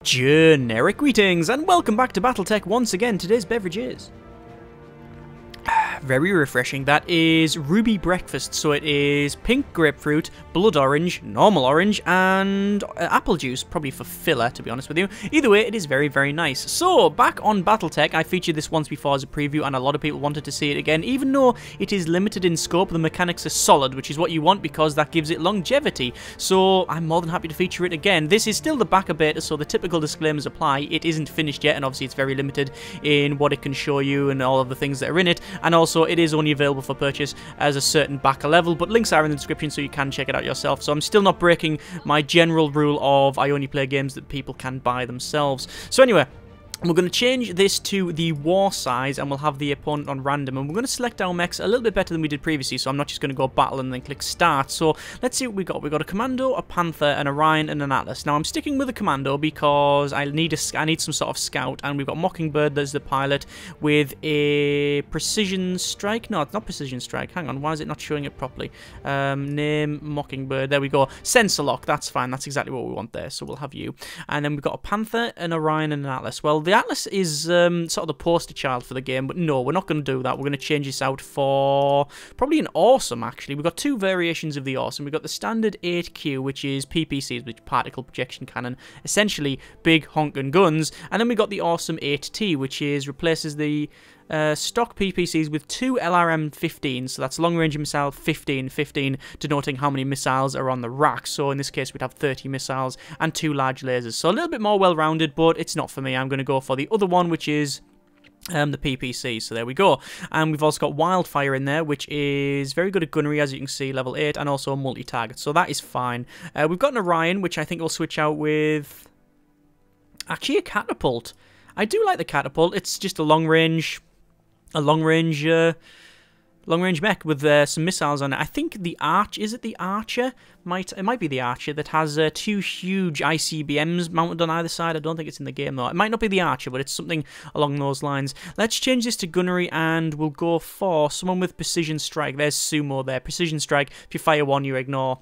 Generic greetings and welcome back to Battletech once again. Today's beverage is very refreshing. That is ruby breakfast. So it is pink grapefruit, blood orange, normal orange, and apple juice, probably for filler, to be honest with you. Either way, it is very, very nice. So, back on Battletech, I featured this once before as a preview, and a lot of people wanted to see it again. Even though it is limited in scope, the mechanics are solid, which is what you want because that gives it longevity. So, I'm more than happy to feature it again. This is still the backup beta, so the typical disclaimers apply. It isn't finished yet, and obviously it's very limited in what it can show you and all of the things that are in it. And also, it is only available for purchase as a certain backer level, but links are in the description so you can check it out yourself. So I'm still not breaking my general rule of I only play games that people can buy themselves. So anyway, we're going to change this to the war size, and we'll have the opponent on random, and we're going to select our mechs a little bit better than we did previously, so I'm not just going to go battle and then click start. So let's see what we got. We've got a commando, a panther, an Orion, and an atlas. Now I'm sticking with the commando because I need some sort of scout, and we've got Mockingbird, there's the pilot, with a precision strike. No, it's not precision strike. Hang on, why is it not showing it properly? Name Mockingbird. There we go. Sensor lock. That's fine. That's exactly what we want there. So we'll have you. And then we've got a panther, an Orion, and an atlas. Well, the Atlas is sort of the poster child for the game, but no, we're not going to do that. We're going to change this out for probably an awesome, actually. We've got two variations of the awesome. We've got the standard 8Q, which is PPCs, which particle projection cannon, essentially big honking guns, and then we've got the awesome 8T, which replaces the stock PPCs with two LRM-15s, so that's long-range missile 15, denoting how many missiles are on the rack. So in this case, we'd have 30 missiles and two large lasers. So a little bit more well-rounded, but it's not for me. I'm going to go for the other one, which is the PPC, so there we go. And we've also got Wildfire in there, which is very good at gunnery, as you can see, level 8, and also multi-target, so that is fine. We've got an Orion, which I think we'll switch out with actually a catapult. I do like the catapult. It's just a long-range mech with some missiles on it. I think the Arch, is it the Archer? It might be the Archer that has two huge ICBMs mounted on either side. I don't think it's in the game though. It might not be the Archer, but it's something along those lines. Let's change this to gunnery, and we'll go for someone with precision strike. There's Sumo there. Precision strike. If you fire one, you ignore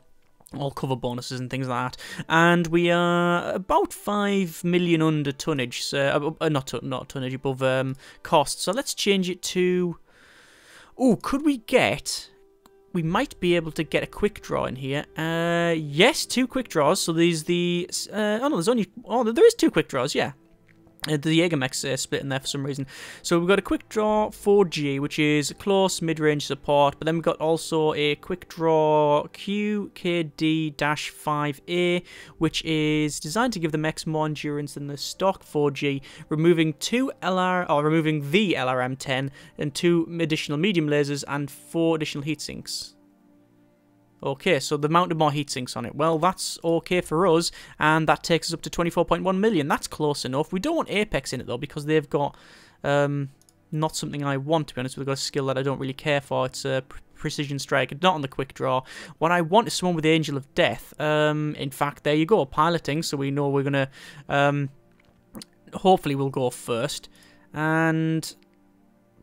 all cover bonuses and things like that. And we are about 5 million under tonnage, so not tonnage, above cost. So let's change it to... Oh, could we get... We might be able to get a quick draw in here. Yes, 2 quick draws. So there's the... oh no, there's only... Oh, there is 2 quick draws, yeah. The Mechs split in there for some reason. So we've got a quick draw 4G, which is close mid-range support, but then we've got also a quick draw QKD-5A, which is designed to give the mechs more endurance than the stock 4G, removing the LRM-10 and 2 additional medium lasers and 4 additional heat sinks. Okay, so they mounted more heat sinks on it. Well, that's okay for us, and that takes us up to 24.1 million. That's close enough. We don't want Apex in it, though, because they've got not something I want, to be honest. We've got a skill that I don't really care for. It's a precision strike, not on the quick draw. What I want is someone with the Angel of Death. In fact, there you go, piloting, so we know we're going to... hopefully we'll go first. And...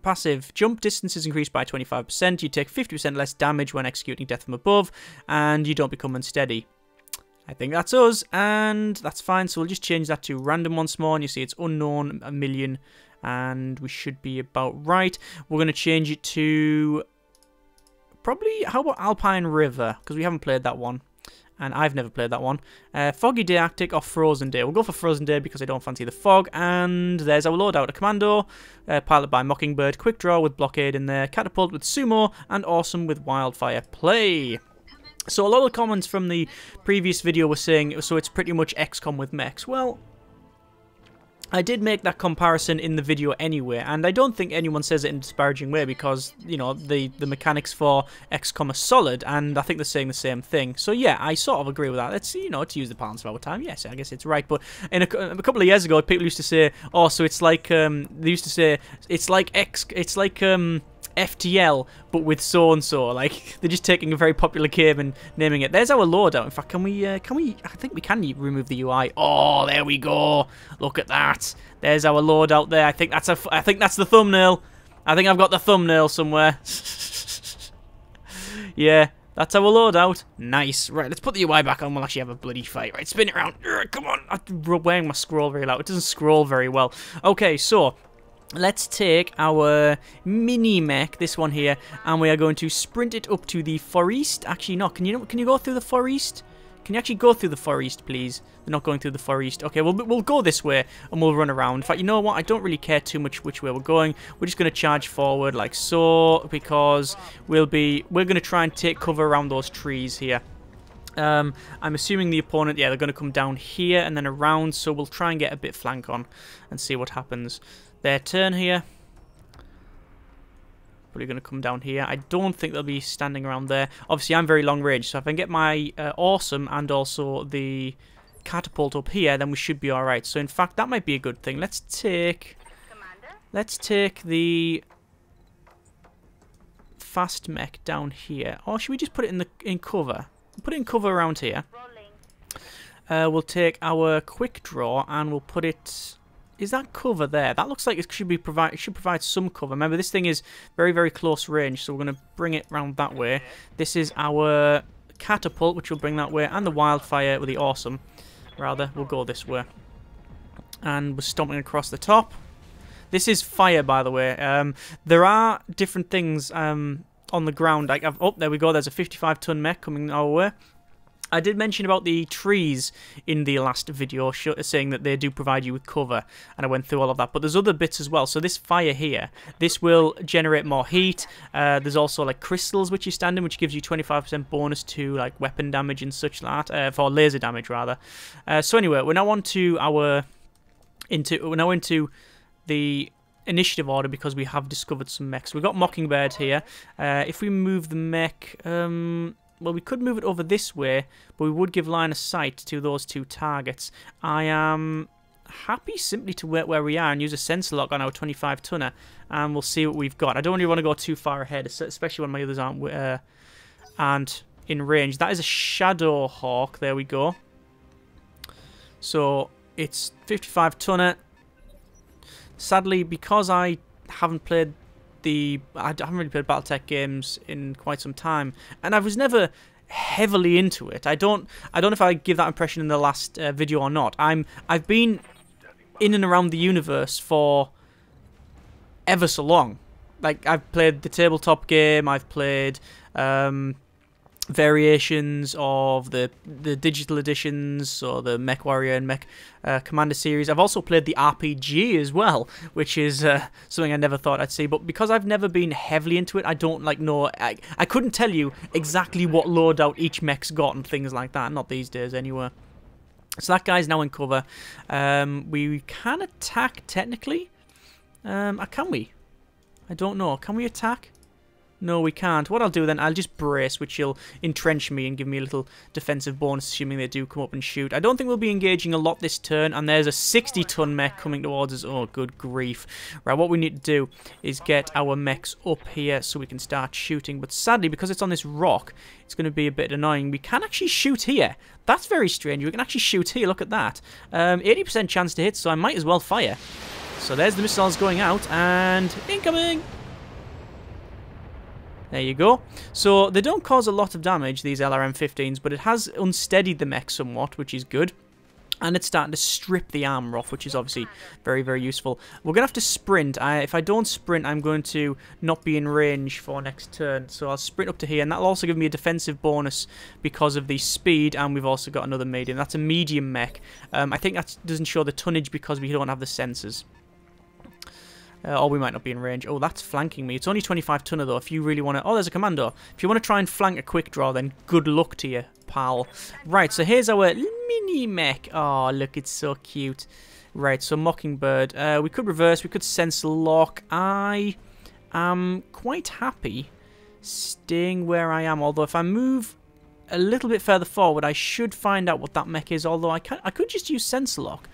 passive jump distance is increased by 25%. You take 50% less damage when executing death from above, and you don't become unsteady. I think that's us, and that's fine. So we'll just change that to random once more, and you see it's unknown 1 million, and we should be about right. We're going to change it to probably, how about Alpine River, because we haven't played that one. And I've never played that one. Foggy Day Arctic or Frozen Day. We'll go for Frozen Day because I don't fancy the fog. And there's our loadout. A commando, piloted by Mockingbird. Quick draw with blockade in there. Catapult with Sumo. And awesome with Wildfire. Play! So a lot of comments from the previous video were saying, so it's pretty much XCOM with mechs. Well, I did make that comparison in the video anyway, and I don't think anyone says it in a disparaging way because, you know, the mechanics for XCOM are solid, and I think they're saying the same thing. So yeah, I sort of agree with that. Let's, you know, to use the balance of our time, yes, I guess it's right. But in a couple of years ago, people used to say, oh, so it's like, they used to say, it's like FTL, but with so-and-so. Like, they're just taking a very popular game and naming it. There's our loadout. In fact, can we, I think we can remove the UI. Oh, there we go. Look at that. There's our loadout there. I think that's the thumbnail. I think I've got the thumbnail somewhere. Yeah, That's our loadout. Nice. Right, let's put the UI back on. We'll actually have a bloody fight. Right, spin it around. Come on. I'm wearing my scroll very loud. It doesn't scroll very well. Okay, so let's take our mini mech, this one here, and we are going to sprint it up to the forest. Actually, no. Can you go through the forest? Can you actually go through the forest, please? They're not going through the forest. Okay, we'll go this way and we'll run around. In fact, you know what? I don't really care too much which way we're going. We're just going to charge forward like so because we're going to try and take cover around those trees here. I'm assuming the opponent, yeah, they're going to come down here and then around, so we'll try and get a bit flank on and see what happens. Their turn here. Probably going to come down here. I don't think they'll be standing around there. Obviously, I'm very long range, so if I can get my awesome and also the catapult up here, then we should be all right. So, in fact, that might be a good thing. Let's take the fast mech down here. Or should we just put it in cover? Put it in cover around here. We'll take our quick draw and we'll put it. Is that cover there? That looks like it should provide some cover. Remember, this thing is very, very close range, so we're going to bring it round that way. This is our catapult, which will bring that way, and the wildfire with the awesome. Rather, we'll go this way. And we're stomping across the top. This is fire, by the way. There are different things on the ground. Like oh, there we go. There's a 55-ton mech coming our way. I did mention about the trees in the last video, saying that they do provide you with cover, and I went through all of that. But there's other bits as well. So this fire here, this will generate more heat. There's also like crystals which you stand in, which gives you 25% bonus to like weapon damage and such like that, for laser damage rather. So anyway, we're now on to into the initiative order because we have discovered some mechs. We've got Mockingbird here. If we move the mech. Well, we could move it over this way, but we would give line of sight to those two targets. I am happy simply to wait where we are and use a sensor lock on our 25-tonner, and we'll see what we've got. I don't really want to go too far ahead, especially when my others aren't in range. That is a Shadow Hawk. There we go. So it's 55-tonner. Sadly, because I haven't played I haven't really played Battletech games in quite some time, and I was never heavily into it. I don't know if I give that impression in the last video or not. I've been in and around the universe for ever so long. Like, I've played the tabletop game, I've played variations of the digital editions, or the MechWarrior and Mech Commander series. I've also played the RPG as well, which is something I never thought I'd see. But because I've never been heavily into it, I don't know. I couldn't tell you exactly what loadout each mech's got and things like that. Not these days, anyway. So that guy's now in cover. We can attack technically. Can we? I don't know. Can we attack? No, we can't. What I'll do then, I'll just brace, which will entrench me and give me a little defensive bonus, assuming they do come up and shoot. I don't think we'll be engaging a lot this turn, and there's a 60-ton mech coming towards us. Oh, good grief. Right, what we need to do is get our mechs up here so we can start shooting. But sadly, because it's on this rock, it's going to be a bit annoying. We can actually shoot here. That's very strange. We can actually shoot here. Look at that. 80% chance to hit, so I might as well fire. So there's the missiles going out, and incoming! There you go. So they don't cause a lot of damage, these LRM-15s, but it has unsteadied the mech somewhat, which is good. And it's starting to strip the armor off, which is obviously very, very useful. We're going to have to sprint. If I don't sprint, I'm going to not be in range for next turn. So I'll sprint up to here, and that'll also give me a defensive bonus because of the speed, and we've also got another medium. That's a medium mech. I think that doesn't show the tonnage because we don't have the sensors. Or we might not be in range. Oh, that's flanking me. It's only 25-tonner, though, if you really want to... Oh, there's a commando. If you want to try and flank a quick draw, then good luck to you, pal. Right, so here's our mini mech. Oh, look, it's so cute. Right, so Mockingbird. We could reverse. We could sensor lock. I am quite happy staying where I am. Although, if I move a little bit further forward, I should find out what that mech is. Although, I could just use sensor lock.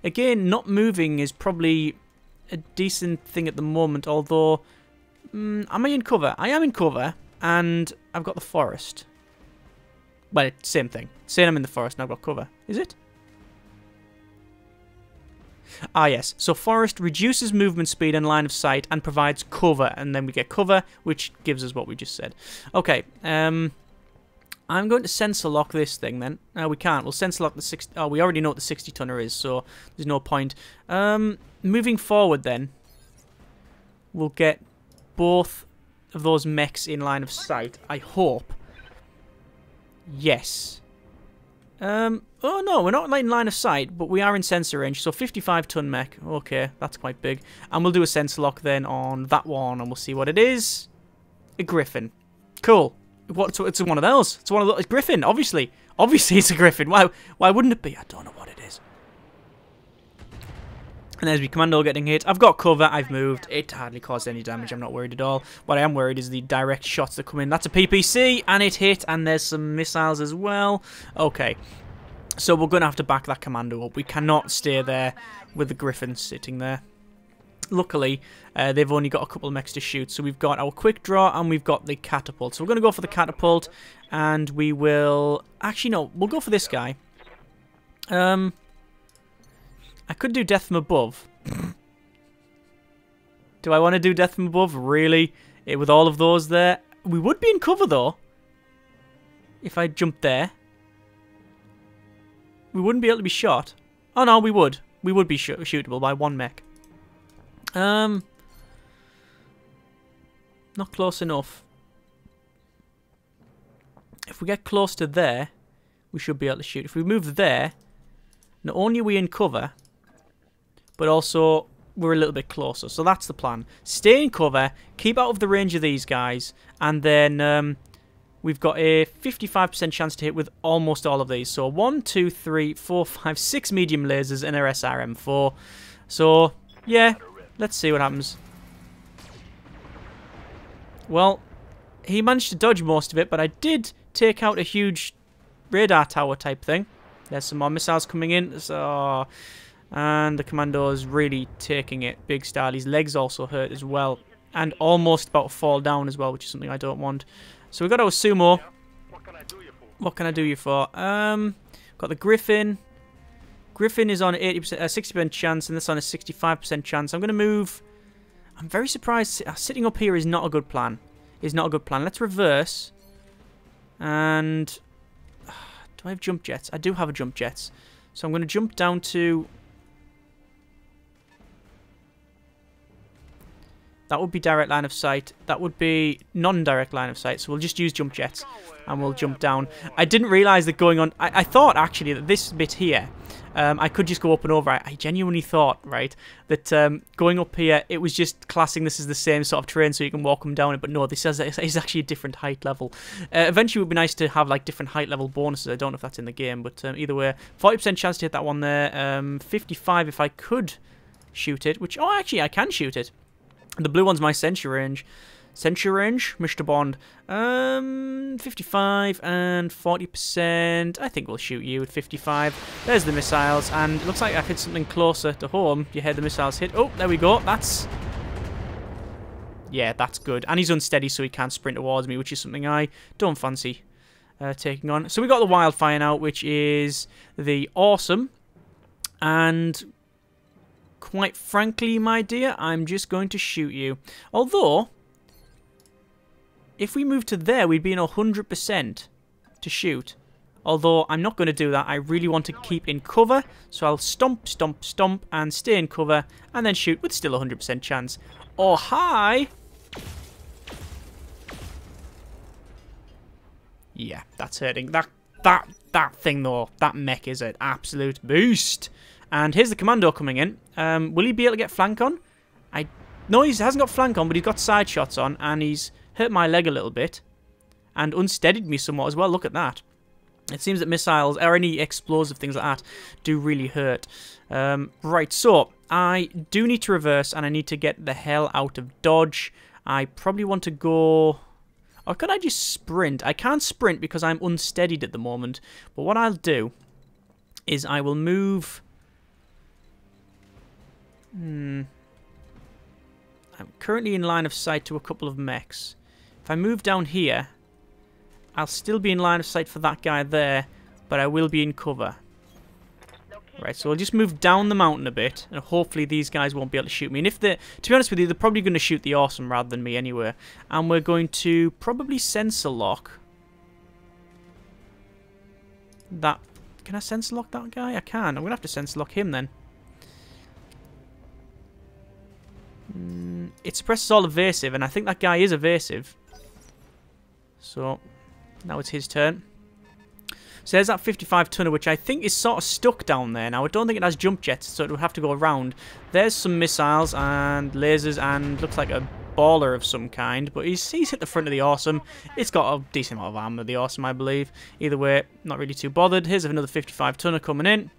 Again, not moving is probably a decent thing at the moment, although am I in cover? I am in cover, and I've got the forest. Well, same thing. Saying I'm in the forest and I've got cover. Is it? Ah, yes. So forest reduces movement speed and line of sight and provides cover, and then we get cover, which gives us what we just said. Okay, I'm going to sensor lock this thing then. No, we can't. We'll sensor lock the 60... Oh, we already know what the 60-tonner is, so there's no point. Moving forward then, we'll get both of those mechs in line of sight. I hope. Yes. Oh no, we're not in line of sight, but we are in sensor range. So 55-ton mech. Okay, that's quite big. And we'll do a sensor lock then on that one, and we'll see what it is. A griffin. Cool. It's one of those. It's one of those. Griffin, obviously. Obviously it's a griffin. Why wouldn't it be? I don't know what it is. And there's my commando getting hit. I've got cover. I've moved. It hardly caused any damage. I'm not worried at all. What I am worried is the direct shots that come in. That's a PPC, and it hit, and there's some missiles as well. Okay. So we're going to have to back that commando up. We cannot stay there with the griffin sitting there. Luckily, they've only got a couple of mechs to shoot. So we've got our quick draw and we've got the catapult. So we're going to go for the catapult, and we will... Actually, no, we'll go for this guy. I could do death from above. Do I want to do death from above? Really? With all of those there? We would be in cover, though. If I jumped there. We wouldn't be able to be shot. Oh, no, we would. We would be shootable by one mech. Not close enough. If we get close to there, we should be able to shoot. If we move there, not only are we in cover, but also we're a little bit closer. So that's the plan. Stay in cover, keep out of the range of these guys, and then we've got a 55% chance to hit with almost all of these. So 1, 2, 3, 4, 5, 6 medium lasers and a SRM4. So, yeah. Let's see what happens. Well, he managed to dodge most of it, but I did take out a huge radar tower type thing. There's some more missiles coming in. So, and the commando is really taking it. Big style. His legs also hurt as well. And almost about to fall down as well, which is something I don't want. So we've got our sumo. What can I do you for? Got the griffin. Griffin is on 60% chance, and this on a 65% chance. I'm going to move. I'm very surprised. Sitting up here is not a good plan. Let's reverse. And do I have jump jets? I do have a jump jets. So I'm going to jump down to... That would be direct line of sight. That would be non-direct line of sight. So we'll just use jump jets, and we'll jump down. I didn't realise that going on... I thought, actually, that this bit here... I could just go up and over. I genuinely thought, right, that going up here, it was just classing this as the same sort of terrain so you can walk them down it. But no, this is actually a different height level. Eventually, it would be nice to have like different height level bonuses. I don't know if that's in the game, but either way, 40% chance to hit that one there. 55 if I could shoot it, which, oh, actually, I can shoot it. The blue one's my sentry range. Sentry range, Mr. Bond. 55 and 40%. I think we'll shoot you at 55. There's the missiles, and it looks like I've hit something closer to home. You heard the missiles hit. Oh, there we go. That's... Yeah, that's good. And he's unsteady, so he can't sprint towards me, which is something I don't fancy taking on. So we got the wildfire now, which is the awesome. And quite frankly, my dear, I'm just going to shoot you. Although... If we move to there, we'd be in 100% to shoot. Although, I'm not going to do that. I really want to keep in cover. So I'll stomp, stomp, stomp, and stay in cover. And then shoot with still 100% chance. Oh, hi! Yeah, that's hurting. That thing, though, that mech is an absolute beast. And here's the commando coming in. Will he be able to get flank on? No, he hasn't got flank on, but he's got side shots on. And he's... hurt my leg a little bit, and unsteadied me somewhat as well. Look at that. It seems that missiles, or any explosive things like that, do really hurt. Right, so, I do need to reverse, and I need to get the hell out of dodge. I probably want to go... Or could I just sprint? I can't sprint because I'm unsteadied at the moment, but what I'll do is I will move... I'm currently in line of sight to a couple of mechs. If I move down here, I'll still be in line of sight for that guy there, but I will be in cover. Right, so I'll just move down the mountain a bit, and hopefully these guys won't be able to shoot me. And if they, to be honest with you, they're probably going to shoot the awesome rather than me anyway. And we're going to probably sensor lock. that... Can I sense lock that guy? I can. I'm going to have to sense lock him then. It suppresses all evasive, and I think that guy is evasive. So, now it's his turn. So there's that 55 tonner, which I think is sort of stuck down there. Now, I don't think it has jump jets, so it would have to go around. There's some missiles and lasers and looks like a baller of some kind, but he's hit the front of the awesome. It's got a decent amount of armor, the awesome, I believe. Either way, not really too bothered. Here's another 55 tonner coming in.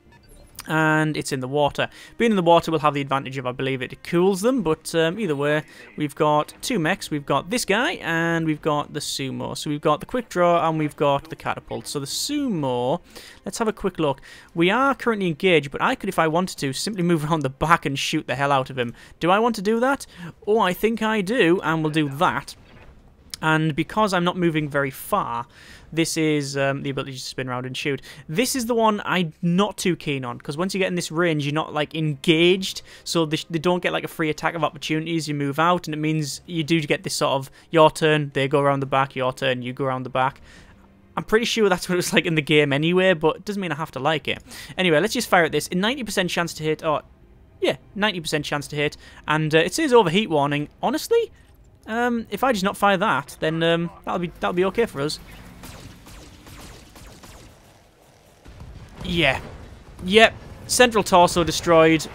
And it's in the water. Being in the water will have the advantage of, I believe, it cools them, but either way, we've got two mechs. We've got this guy, and we've got the sumo. So we've got the quick draw, and we've got the catapult. So the sumo, let's have a quick look. We are currently engaged, but I could, if I wanted to, simply move around the back and shoot the hell out of him. Do I want to do that? Oh, I think I do, and we'll do that. And because I'm not moving very far, this is the ability to spin around and shoot. This is the one I'm not too keen on, because once you get in this range, you're not, like, engaged, so they don't get, like, a free attack of opportunities. You move out, and it means you do get this sort of, your turn, they go around the back, your turn, you go around the back. I'm pretty sure that's what it was like in the game anyway, but it doesn't mean I have to like it. Anyway, let's just fire at this. A 90% chance to hit, yeah, 90% chance to hit, and it says overheat warning. Honestly, if I just not fire that, then that'll be okay for us. Yeah. Yep. Central torso destroyed.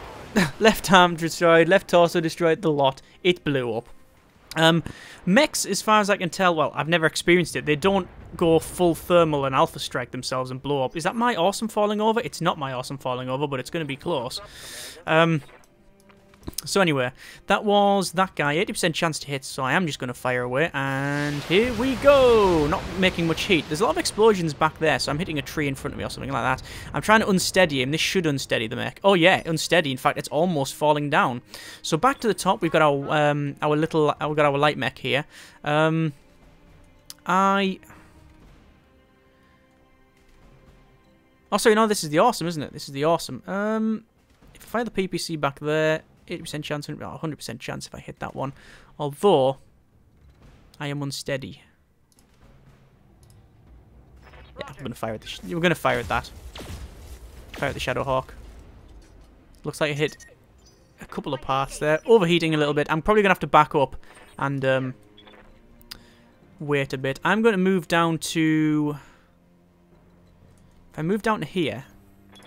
Left arm destroyed. Left torso destroyed. The lot. It blew up. Mechs, as far as I can tell, well, I've never experienced it. They don't go full thermal and alpha strike themselves and blow up. Is that my awesome falling over? It's not my awesome falling over, but it's going to be close. So anyway, that was that guy. 80% chance to hit, so I am just going to fire away. And here we go. Not making much heat. There's a lot of explosions back there, so I'm hitting a tree in front of me or something like that. I'm trying to unsteady him. This should unsteady the mech. Oh yeah, unsteady. In fact, it's almost falling down. So back to the top, we've got our light mech here. Oh, sorry, no, this is the awesome, isn't it? This is the awesome. If I fire the PPC back there, 80% chance, 100% chance if I hit that one. Although, I am unsteady. Yeah, I'm going to fire at we're going to fire at that. Fire at the Shadowhawk. Looks like it hit a couple of parts there. Overheating a little bit. I'm probably going to have to back up and wait a bit. I'm going to move down to... If I move down to here,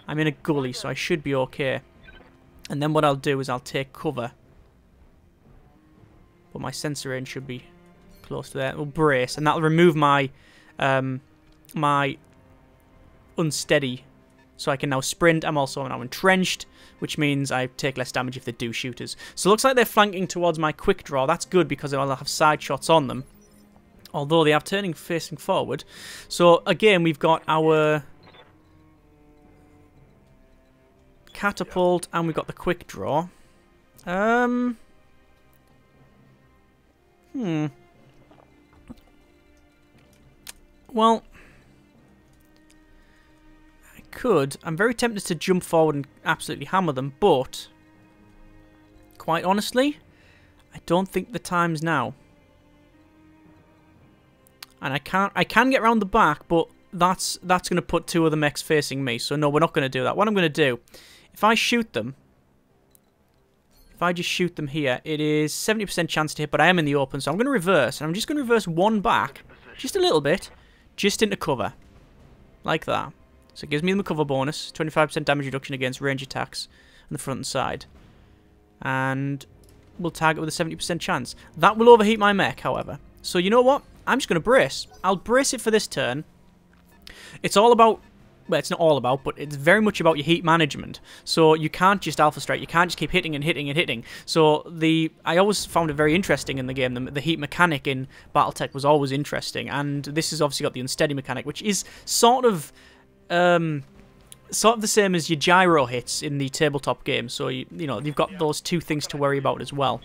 I'm in a gully, so I should be okay. And then what I'll do is I'll take cover. But my sensor range should be close to there. We'll brace, and that'll remove my my unsteady. So I can now sprint. I'm also now entrenched, which means I take less damage if they do shoot us. So it looks like they're flanking towards my quick draw. That's good because I'll have side shots on them. Although they have turning facing forward. So again, we've got our catapult, and we've got the quick draw. Well, I could. I'm very tempted to jump forward and absolutely hammer them, but quite honestly, I don't think the time's now. And I can get around the back, but that's going to put two of the mechs facing me. So no, we're not going to do that. What I'm going to do, if I shoot them, if I just shoot them here, it is 70% chance to hit, but I am in the open, so I'm going to reverse. And I'm just going to reverse one back, just a little bit, just into cover. Like that. So it gives me the cover bonus, 25% damage reduction against range attacks on the front and side. And we'll target with a 70% chance. That will overheat my mech, however. So you know what? I'm just going to brace. I'll brace it for this turn. It's all about... Well, it's not all about, but it's very much about your heat management. So you can't just alpha strike. You can't just keep hitting and hitting and hitting. So I always found it very interesting in the game. The heat mechanic in Battletech was always interesting, and this has obviously got the unsteady mechanic, which is sort of the same as your gyro hits in the tabletop game. So you know you've got those two things to worry about as well,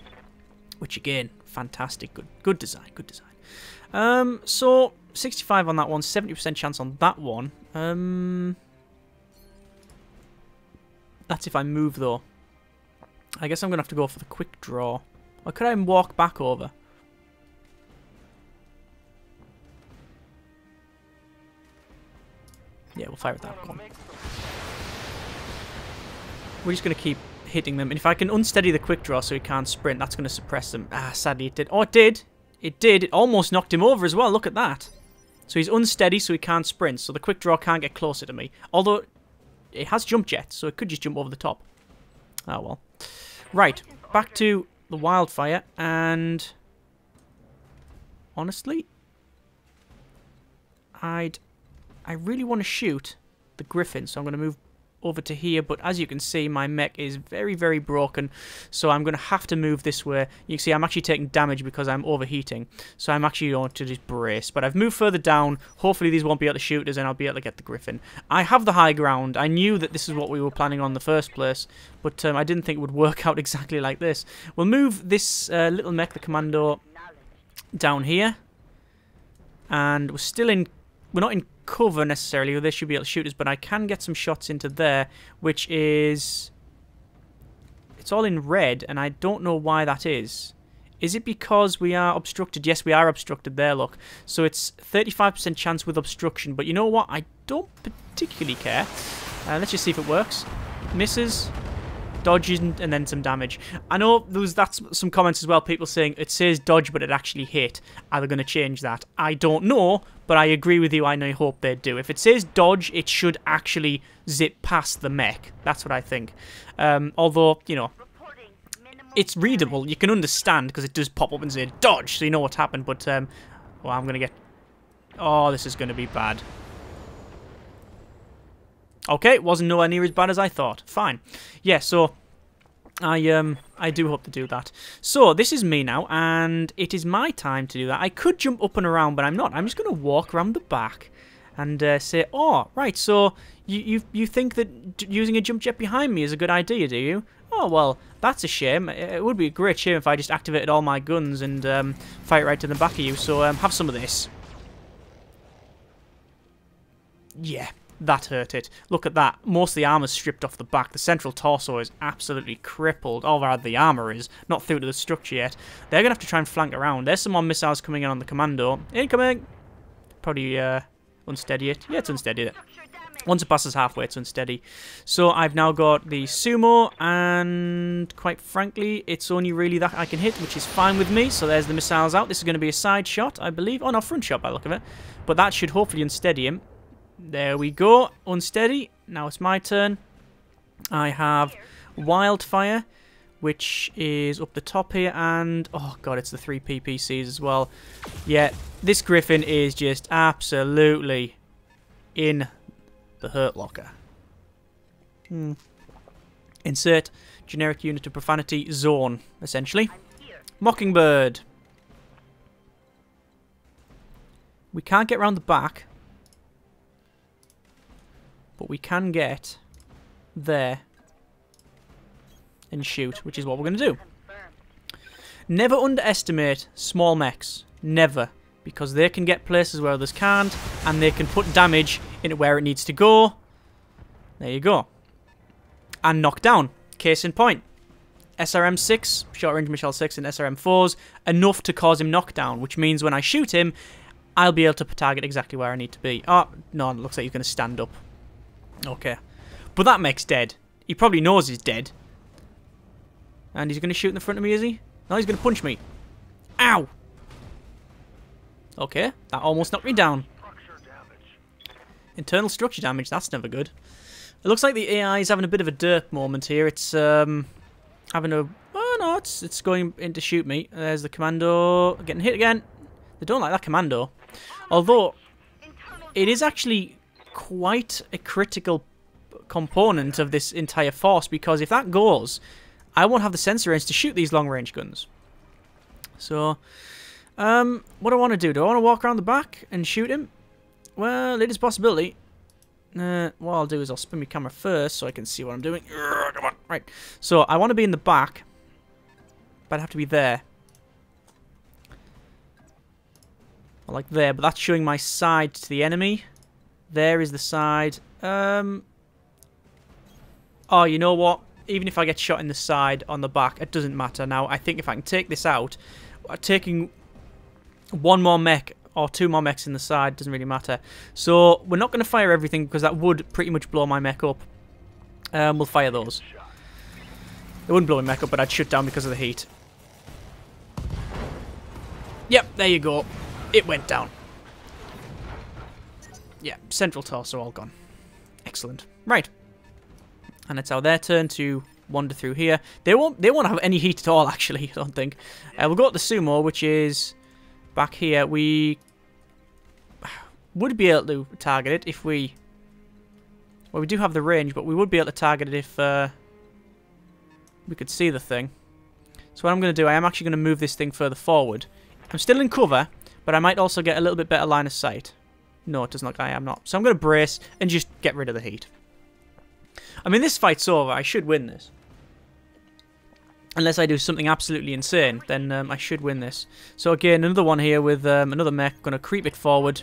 which again, fantastic, good design, good design. So 65 on that one, 70% chance on that one. That's if I move, though. I guess I'm going to have to go for the quick draw. Or could I walk back over? Yeah, we'll fire at that. Go on. We're just going to keep hitting them. And if I can unsteady the quick draw so he can't sprint, that's going to suppress them. Ah, sadly it did. Oh, it did. It did. It almost knocked him over as well. Look at that. So he's unsteady so he can't sprint. So the quick draw can't get closer to me. Although it has jump jets, so it could just jump over the top. Oh, well. Right. Back to the wildfire. And honestly, I really want to shoot the griffin. So I'm going to move over to here, but as you can see, my mech is very, very broken, so I'm going to have to move this way. You can see I'm actually taking damage because I'm overheating, so I'm actually going to just brace. But I've moved further down. Hopefully these won't be able to shoot us and I'll be able to get the griffin. I have the high ground. I knew that this is what we were planning on in the first place, but I didn't think it would work out exactly like this. We'll move this little mech, the commando, down here, and we're still in... We're not in cover necessarily, they should be able to shoot us, but I can get some shots into there, which is... It's all in red, and I don't know why that is. Is it because we are obstructed? Yes, we are obstructed there, look. So it's 35% chance with obstruction, but you know what? I don't particularly care. Let's just see if it works. Misses. Dodge and then some damage. I know that's some comments as well, people saying it says dodge but it actually hit. Are they going to change that? I don't know, but I agree with you. I hope they do. If it says dodge, it should actually zip past the mech. That's what I think. Although, you know, it's readable. You can understand because it does pop up and say dodge, so you know what's happened. But, well, I'm going to get... Oh, this is going to be bad. Okay, it wasn't nowhere near as bad as I thought. Fine. Yeah, so I do hope to do that. So this is me now, and it is my time to do that. I could jump up and around, but I'm not. I'm just going to walk around the back and say, oh, right, so you think that using a jump jet behind me is a good idea, do you? Oh, well, that's a shame. It would be a great shame if I just activated all my guns and fight right to the back of you. So have some of this. Yeah. That hurt it. Look at that. Most of the armor's stripped off the back. The central torso is absolutely crippled. All rather the armor is. Not through to the structure yet. They're going to have to try and flank around. There's some more missiles coming in on the commando. Incoming! Probably unsteady it. Yeah, it's unsteady. Once it passes halfway, it's unsteady. So I've now got the sumo, and quite frankly, it's only really that I can hit, which is fine with me. So there's the missiles out. This is going to be a side shot, I believe. Oh, no, front shot by the look of it. But that should hopefully unsteady him. There we go. Unsteady. Now it's my turn. I have Wildfire, which is up the top here, and oh god, it's the 3 PPCs as well. Yeah, this Griffin is just absolutely in the hurt locker. Insert generic unit of profanity zone, essentially. Mockingbird. We can't get around the back, but we can get there and shoot, which is what we're going to do. Never underestimate small mechs. Never. Because they can get places where others can't, and they can put damage into where it needs to go. There you go. And knock down. Case in point. SRM-6, short range missile 6 and SRM-4s, enough to cause him knockdown, which means when I shoot him, I'll be able to target exactly where I need to be. Oh, no, it looks like he's going to stand up. Okay. But that mech's dead. He probably knows he's dead. And he's going to shoot in the front of me, is he? No, he's going to punch me. Ow! Okay, that almost knocked me down. Internal structure damage, that's never good. It looks like the AI is having a bit of a derp moment here. It's having a... Oh no, it's going in to shoot me. There's the commando getting hit again. They don't like that commando. Although, it is actually quite a critical component of this entire force, because if that goes, I won't have the sensor range to shoot these long-range guns. So, what do I want to do? Do I want to walk around the back and shoot him? Well, it is a possibility. What I'll do is I'll spin my camera first so I can see what I'm doing. Come on. Right. So, I want to be in the back, but I have to be there. Or like there, but that's showing my side to the enemy. There is the side. Oh, you know what? Even if I get shot in the side, on the back, it doesn't matter. Now, I think if I can take this out, taking one more mech or 2 more mechs in the side, doesn't really matter. So we're not going to fire everything because that would pretty much blow my mech up. We'll fire those. It wouldn't blow my mech up, but I'd shut down because of the heat. Yep, there you go. It went down. Yeah, central torso all gone. Excellent. Right. And it's now their turn to wander through here. They won't have any heat at all, actually, I don't think. We'll go to the sumo, which is back here. We would be able to target it if we... Well, we do have the range, but we would be able to target it if we could see the thing. So what I'm going to do, I am actually going to move this thing further forward. I'm still in cover, but I might also get a little bit better line of sight. No, it doesn't look like I am not. So I'm going to brace and just get rid of the heat. I mean, this fight's over. I should win this. Unless I do something absolutely insane, then I should win this. So again, another one here with another mech. Going to creep it forward.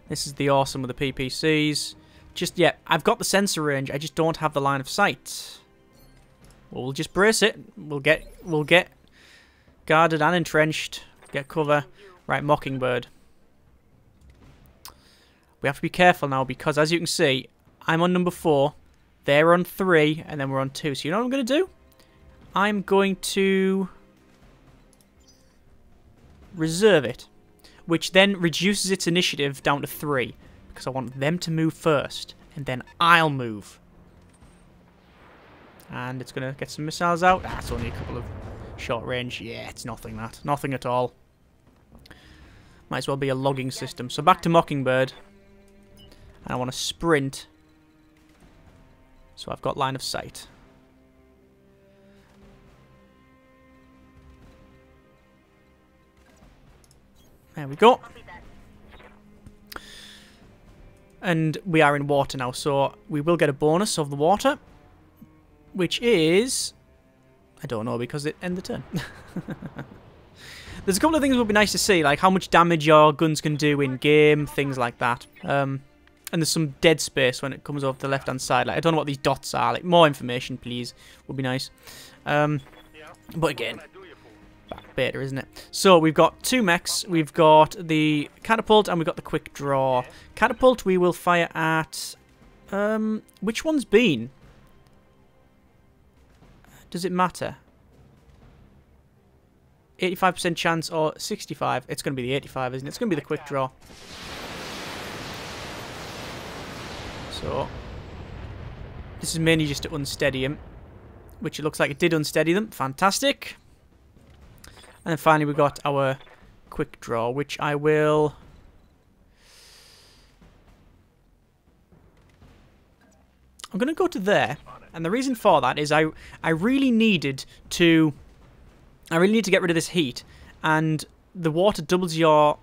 This is the awesome with the PPCs. Just, yeah, I've got the sensor range. I just don't have the line of sight. Well, we'll just brace it. We'll get guarded and entrenched. Get cover. Right, Mockingbird. We have to be careful now because, as you can see, I'm on number 4. They're on 3, and then we're on 2. So you know what I'm going to do? I'm going to reserve it, which then reduces its initiative down to 3 because I want them to move first, and then I'll move. And it's going to get some missiles out. Ah, it's only a couple of short range. Yeah, it's nothing, that. Nothing at all. Might as well be a logging system. So back to Mockingbird. And I want to sprint. So I've got line of sight. There we go. And we are in water now, so we will get a bonus of the water. Which is... I don't know, because it ended the turn. There's a couple of things that would be nice to see, like how much damage your guns can do in-game, things like that. And there's some dead space when it comes over to the left-hand side. Like, I don't know what these dots are. Like, more information, please, would be nice. But again, beta, isn't it? So, we've got 2 mechs. We've got the catapult, and we've got the quick draw. Catapult, we will fire at... which one's been? Does it matter? 85% chance or 65? It's going to be the 85, isn't it? It's going to be the quick draw. So, this is mainly just to unsteady him, which it looks like it did unsteady them. Fantastic. And then finally we got our quick draw, which I will... I'm going to go to there. And the reason for that is I really needed to... I really need to get rid of this heat. And the water doubles your...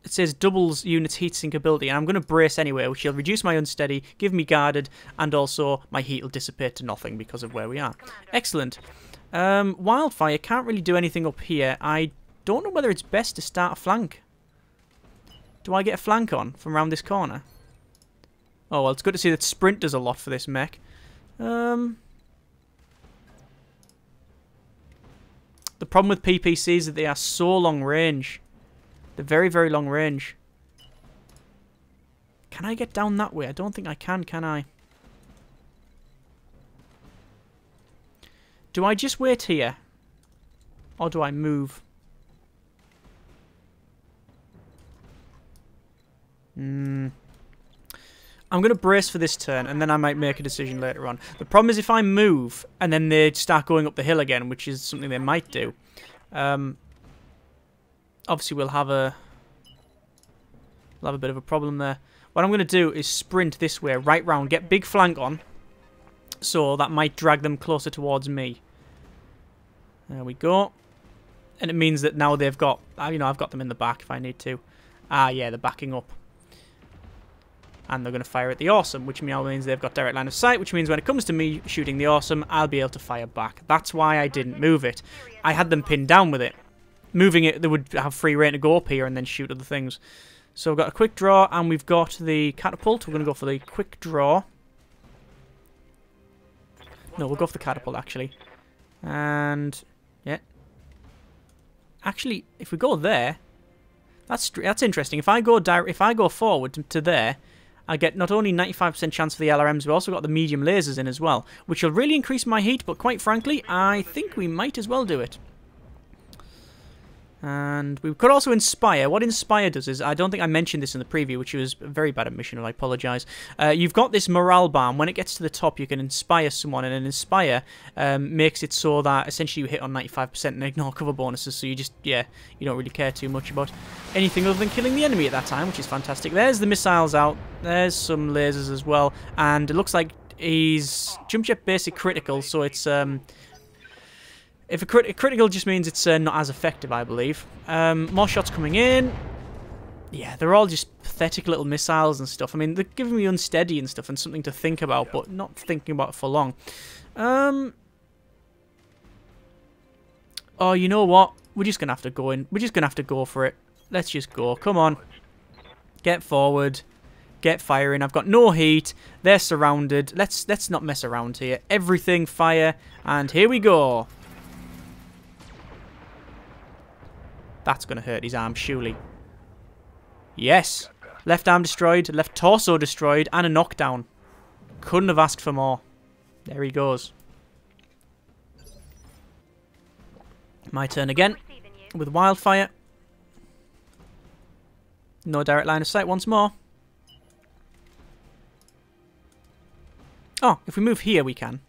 It says doubles unit's heat sink ability. And I'm going to brace anyway, which will reduce my unsteady, give me guarded, and also my heat will dissipate to nothing because of where we are. Excellent. Wildfire can't really do anything up here. I don't know whether it's best to start a flank. Do I get a flank on from around this corner? Oh, well, it's good to see that sprint does a lot for this mech. The problem with PPCs is that they are so long range. They're very, very long range. Can I get down that way? I don't think I can I? Do I just wait here? Or do I move? I'm going to brace for this turn, and then I might make a decision later on. The problem is if I move, and then they start going up the hill again, which is something they might do. Obviously, we'll have a bit of a problem there. What I'm going to do is sprint this way, right round, get big flank on, so that might drag them closer towards me. There we go. And it means that now they've got, you know, I've got them in the back if I need to. Ah, yeah, they're backing up. And they're going to fire at the awesome, which means they've got direct line of sight, which means when it comes to me shooting the awesome, I'll be able to fire back. That's why I didn't move it. I had them pinned down with it. Moving it, they would have free reign to go up here and then shoot other things. So we've got a quick draw, and we've got the catapult. We're going to go for the quick draw. No, we'll go for the catapult, actually. And, yeah. Actually, if we go there, That's interesting. If I go forward to there, I get not only 95% chance for the LRMs, but also got the medium lasers in as well, which will really increase my heat, but quite frankly, I think we might as well do it. And we could also Inspire. What Inspire does is, I don't think I mentioned this in the preview, which was a very bad admission, and I apologise. You've got this morale bar. When it gets to the top, you can Inspire someone, and an Inspire makes it so that essentially you hit on 95% and ignore cover bonuses, so you just, yeah, you don't really care too much about anything other than killing the enemy at that time, which is fantastic. There's the missiles out. There's some lasers as well, and it looks like he's Jump Jet basic critical, so it's... If a critical just means it's not as effective, I believe. More shots coming in. Yeah, they're all just pathetic little missiles and stuff. I mean, they're giving me unsteady and stuff and something to think about, but not thinking about it for long. Oh, you know what? We're just going to have to go in. We're just going to have to go for it. Let's just go. Come on. Get forward. Get firing. I've got no heat. They're surrounded. Let's not mess around here. Everything fire. And here we go. That's going to hurt his arm, surely. Yes. Left arm destroyed, left torso destroyed, and a knockdown. Couldn't have asked for more. There he goes. My turn again. With Wildfire. No direct line of sight once more. Oh, if we move here, we can.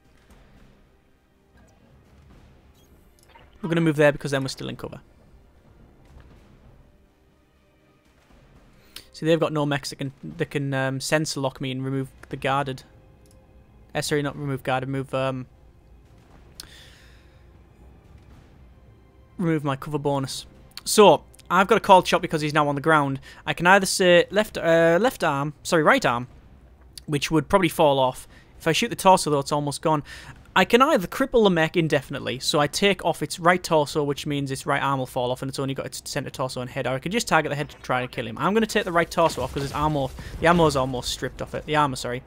We're going to move there because then we're still in cover. See, they've got no mechs that can sensor lock me and remove the guarded. Sorry, not remove guarded, remove my cover bonus. So I've got a called shot because he's now on the ground. I can either say right arm, which would probably fall off. If I shoot the torso, though, it's almost gone. I can either cripple the mech indefinitely, so I take off its right torso, which means its right arm will fall off and it's only got its center torso and head, or I could just target the head to try to kill him. I'm going to take the right torso off because the ammo's almost stripped off it. The armor, sorry.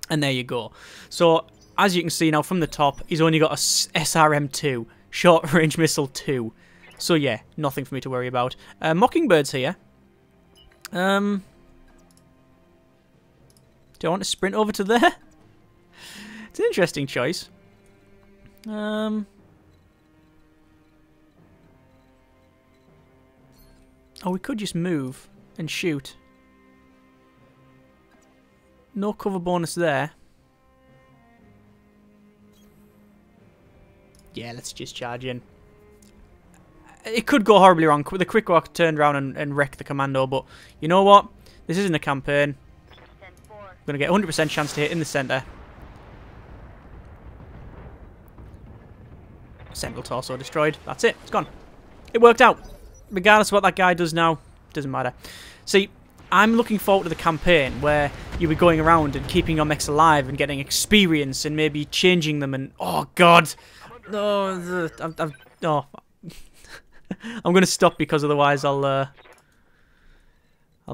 And there you go. So, as you can see now from the top, he's only got a SRM-2, Short Range Missile 2. So yeah, nothing for me to worry about. Mockingbird's here. Do I want to sprint over to there? It's an interesting choice. Oh, we could just move and shoot. No cover bonus there. Yeah, let's just charge in. It could go horribly wrong. The quick walk turned around and wreck the commando, but you know what? This isn't a campaign. I'm going to get 100% chance to hit in the centre. Central torso destroyed. That's it. It's gone. It worked out. Regardless of what that guy does now, doesn't matter. See, I'm looking forward to the campaign where you'll be going around and keeping your mechs alive and getting experience and maybe changing them and... Oh, God! No, oh. I'm going to stop because otherwise I'll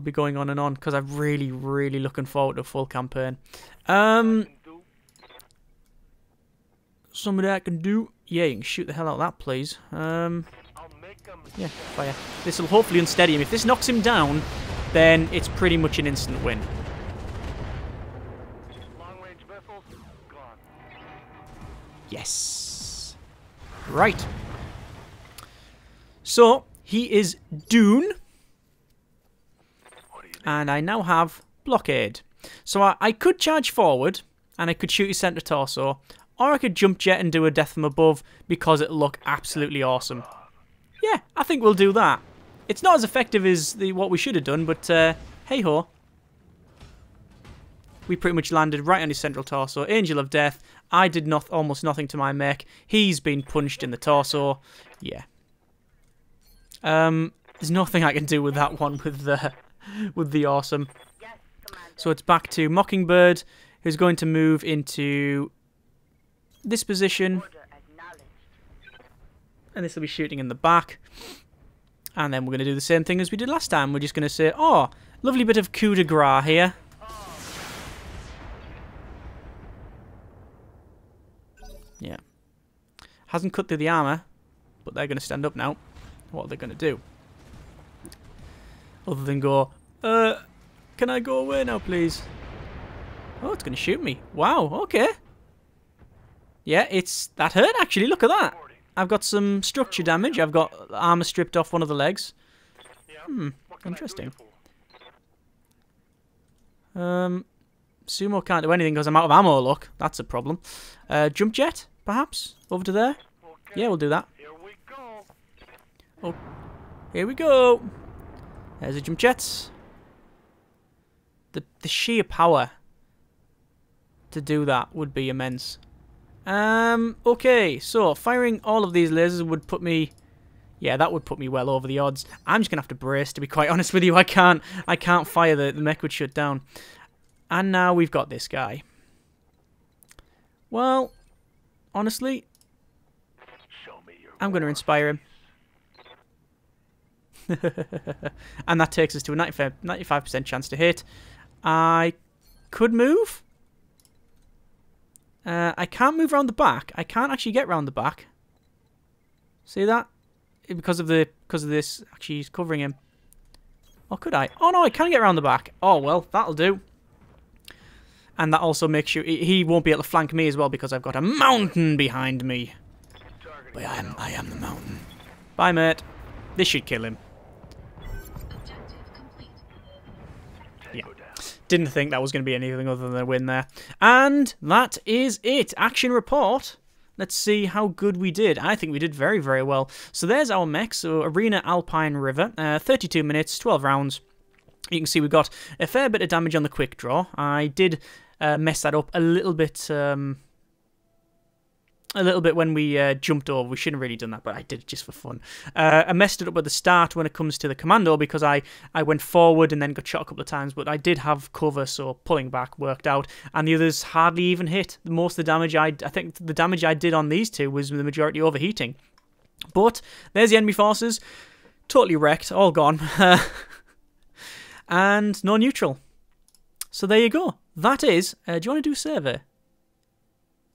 be going on and on because I'm really, really looking forward to a full campaign. Somebody I can do... Yeah, you can shoot the hell out of that, please. Yeah, fire. This will hopefully unsteady him. If this knocks him down, then it's pretty much an instant win. Yes. Right. So, he is Dune. And I now have Blockade. So I could charge forward, and I could shoot his center torso, or I could jump jet and do a death from above because it'll look absolutely awesome. Yeah, I think we'll do that. It's not as effective as what we should have done, but hey-ho. We pretty much landed right on his central torso. Angel of Death. I did almost nothing to my mech. He's been punched in the torso. Yeah. There's nothing I can do with that one with the awesome. So it's back to Mockingbird, who's going to move into this position. And this will be shooting in the back. And then we're going to do the same thing as we did last time. We're just going to say, oh, lovely bit of coup de grace here. Yeah. Hasn't cut through the armour, but they're going to stand up now. What are they going to do? Other than go, can I go away now, please? Oh, it's going to shoot me. Wow, okay. Yeah, that hurt, actually. Look at that. I've got some structure damage. I've got armor stripped off one of the legs. Interesting. Sumo can't do anything because I'm out of ammo, look. That's a problem. Jump jet, perhaps? Over to there? Yeah, we'll do that. Oh, here we go. There's a jump jet. The sheer power to do that would be immense. Okay, so firing all of these lasers would put me... Yeah, that would put me well over the odds. I'm just going to have to brace, to be quite honest with you. I can't fire, the mech would shut down. And now we've got this guy. Well, honestly, I'm going to inspire him. And that takes us to a 95% chance to hit. I could move. I can't move around the back. I can't actually get around the back. See that? Because of this. Actually, he's covering him. Or could I? Oh no, I can get around the back. Oh well, that'll do. And that also makes sure he won't be able to flank me as well because I've got a mountain behind me. But I am the mountain. Bye, mate. This should kill him. Yeah. Didn't think that was going to be anything other than a win there. And that is it. Action report. Let's see how good we did. I think we did very, very well. So there's our mech. So Arena Alpine River. 32 minutes, 12 rounds. You can see we got a fair bit of damage on the quick draw. I did mess that up a little bit when we jumped over. We shouldn't have really done that, but I did it just for fun. I messed it up at the start when it comes to the commando because I went forward and then got shot a couple of times, but I did have cover, so pulling back worked out, and the others hardly even hit. Most of the damage I think the damage I did on these two was the majority overheating. But there's the enemy forces, totally wrecked, all gone, and no neutral. So there you go. That is, do you want to do survey?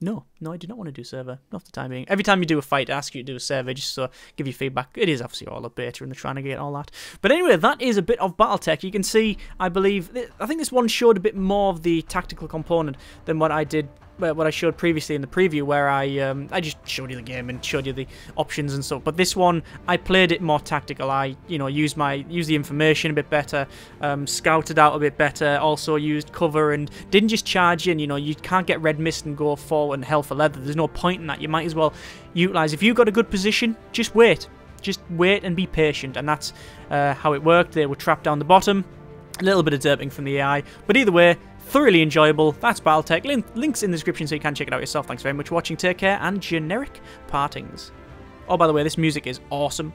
No, I do not want to do server. Not for the time being. Every time you do a fight, I ask you to do a server just to give you feedback. It is obviously all a beta and they're trying to get all that. But anyway, that is a bit of Battletech. You can see, I think this one showed a bit more of the tactical component than what I did, what I showed previously in the preview, where I just showed you the game and showed you the options and stuff. But this one, I played it more tactical. I, used the information a bit better, scouted out a bit better, also used cover and didn't just charge in. You can't get red mist and go forward and hell for leather. There's no point in that. You might as well utilize. If you've got a good position, just wait. Just wait and be patient. And that's how it worked. They were trapped down the bottom. A little bit of derping from the AI, but either way, thoroughly enjoyable. That's Battletech. Links in the description so you can check it out yourself. Thanks very much for watching. Take care and generic partings. Oh, by the way, this music is awesome.